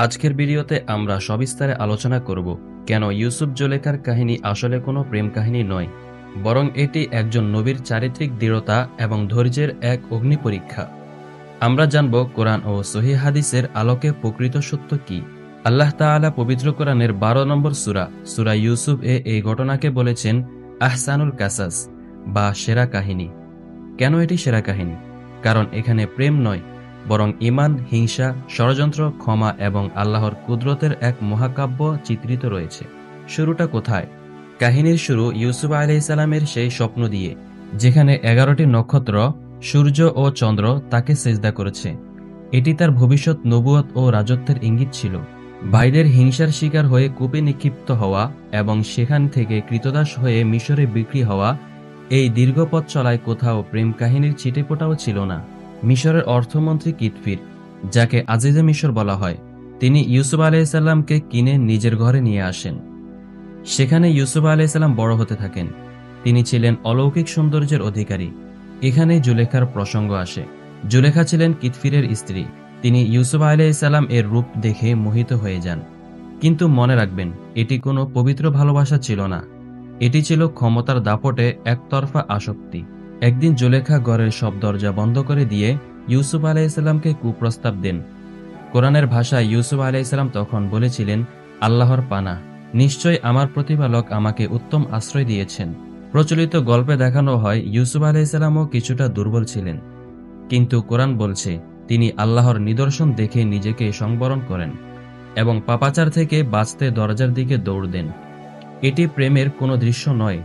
আজকের ভিডিওতে আমরা সবিস্তারে আলোচনা করব কেন ইউসুফ জুলেখার কাহিনী আসলে কোনো প্রেম কাহিনী নয়, বরং এটি একজন নবীর চারিত্রিক দৃঢ়তা এবং ধৈর্যের এক অগ্নি পরীক্ষা। আমরা জানব কোরআন ও সহিহ হাদিসের আলোকে প্রকৃত সত্য কি। আল্লাহ তাআলা পবিত্র কোরআনের 12 নম্বর সূরা ইউসুফ এই ঘটনাকে বলেছেন আহসানুল কাসাস বা সেরা কাহিনী। কেন এটি সেরা কাহিনী? কারণ এখানে প্রেম নয়, বরং ঈমান, হিংসা, ষড়যন্ত্র, ক্ষমা এবং আল্লাহর কুদরতের এক মহাকাব্য চিত্রিত রয়েছে। শুরুটা কোথায়? কাহিনীর শুরু ইউসুফ আলাইহিসসালামের সেই স্বপ্ন দিয়ে, যেখানে 11টি নক্ষত্র, সূর্য ও চন্দ্র তাকে সেজদা করেছে। এটি তার ভবিষ্যৎ নবুয়ত ও রাজত্বের ইঙ্গিত ছিল। ভাইদের হিংসার শিকার হয়ে কূপে নিক্ষিপ্ত হওয়া এবং সেখান থেকে ক্রীতদাস হয়ে মিশরে বিক্রি হওয়া, এই দীর্ঘ পথ চলায় কোথাও প্রেম কাহিনীর ছিটেফোঁটাও ছিল না। মিশরের অর্থমন্ত্রী কিতফির, যাকে আজিজে মিশর বলা হয়, তিনি ইউসুফ আলাইহিসসালামকে কিনে নিজের ঘরে নিয়ে আসেন। সেখানে ইউসুফ আলাইহিসসালাম বড় হতে থাকেন। তিনি ছিলেন অলৌকিক সৌন্দর্যের অধিকারী। এখানে জুলেখার প্রসঙ্গ আসে। জুলেখা ছিলেন কিতফিরের স্ত্রী। তিনি ইউসুফ আলাইহিসসালাম এর রূপ দেখে মোহিত হয়ে যান। কিন্তু মনে রাখবেন, এটি কোনো পবিত্র ভালোবাসা ছিল না। এটি ছিল ক্ষমতার দাপটে একতরফা আসক্তি। একদিন জুলেখা ঘরের সব দরজা বন্ধ করে দিয়ে ইউসুফ আলাইহিসসালামকে কুপ্রস্তাব দেন। কোরআনের ভাষায় ইউসুফ আলাইহিসসালাম তখন বলেছিলেন, আল্লাহর পানা, নিশ্চয় আমার প্রতিপালক আমাকে উত্তম আশ্রয় দিয়েছেন। প্রচলিত গল্পে দেখানো হয় ইউসুফ আলাইহিসসালামও কিছুটা দুর্বল ছিলেন, কিন্তু কোরআন বলছে তিনি আল্লাহর নিদর্শন দেখে নিজেকে সংবরণ করেন এবং পাপাচার থেকে বাঁচতে দরজার দিকে দৌড় দেন। এটি প্রেমের কোনো দৃশ্য নয়,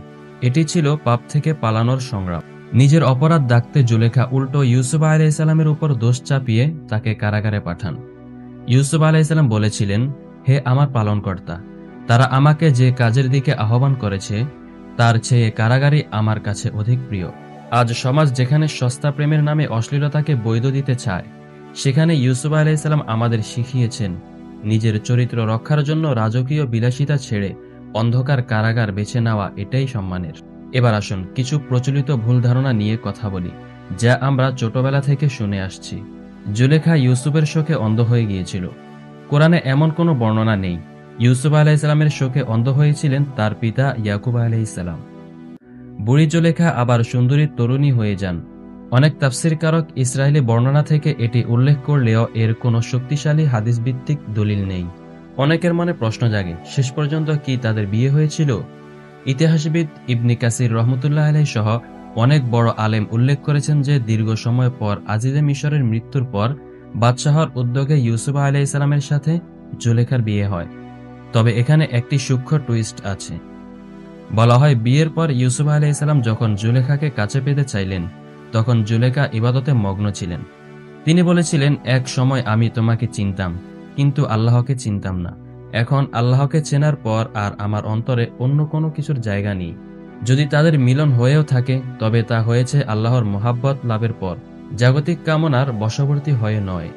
এটি ছিল পাপ থেকে পালানোর সংগ্রাম। নিজের অপরাধ ঢাকতে জুলেখা উল্টো ইউসুফ আলাইহিসসালামের উপর দোষ চাপিয়ে তাকে কারাগারে পাঠান। ইউসুফ আলাইহিসসালাম বলেছিলেন, হে আমার পালনকর্তা, তারা আমাকে যে কাজের দিকে আহ্বান করেছে তার চেয়ে কারাগারই আমার কাছে অধিক প্রিয়। আজ সমাজ যেখানে সস্তা প্রেমের নামে অশ্লীলতাকে বৈধ দিতে চায়, সেখানে ইউসুফ আলাইহিসসালাম আমাদের শিখিয়েছেন নিজের চরিত্র রক্ষার জন্য রাজকীয় বিলাসিতা ছেড়ে অন্ধকার কারাগার বেছে নেওয়া এটাই সম্মানের। এবার আসুন কিছু প্রচলিত ভুল ধারণা নিয়ে কথা বলি, যা আমরা ছোটবেলা থেকে শুনে আসছি। জুলেখা ইউসুফের শোকে অন্ধ হয়ে গিয়েছিল। কোরআনে এমন কোনো বর্ণনা নেই। ইউসুফ আলাইহিসসালামের শোকে অন্ধ হয়েছিলেন তার পিতা ইয়াকুব আলাইহিসসালাম। বুড়ি জুলেখা আবার সুন্দরী তরুণী হয়ে যান। অনেক তাফসীরকারক ইসরায়েলি বর্ণনা থেকে এটি উল্লেখ করলেও এর কোনো শক্তিশালী হাদিস ভিত্তিক দলিল নেই। অনেকের মনে প্রশ্ন জাগে, শেষ পর্যন্ত কি তাদের বিয়ে হয়েছিল? ইতিহাসবিদ ইবনে কাসির রহমতুল্লাহ আলাইহি সহ অনেক বড় আলেম উল্লেখ করেছেন যে দীর্ঘ সময় পর আজিজে মিশরের মৃত্যুর পর বাদশাহর উদ্যোগে ইউসুফ আলাইহিসসালামের সাথে জুলেখার বিয়ে হয়। তবে এখানে একটি সূক্ষ্ম টুইস্ট আছে। বলা হয়, বিয়ের পর ইউসুফ আলাইহিসসালাম যখন জুলেখাকে কাছে পেতে চাইলেন, তখন জুলেখা ইবাদতে মগ্ন ছিলেন। তিনি বলেছিলেন, এক সময় আমি তোমাকে চিনতাম, কিন্তু আল্লাহকে চিনতাম না। এখন আল্লাহকে চেনার পর আর আমার অন্তরে অন্য কোনো কিছুর জায়গা নেই। যদি তাদের মিলন হয়েও থাকে, তবে তা হয়েছে আল্লাহর মোহাব্বত লাভের পর, জাগতিক কামনার বশবর্তী হয়ে নয়।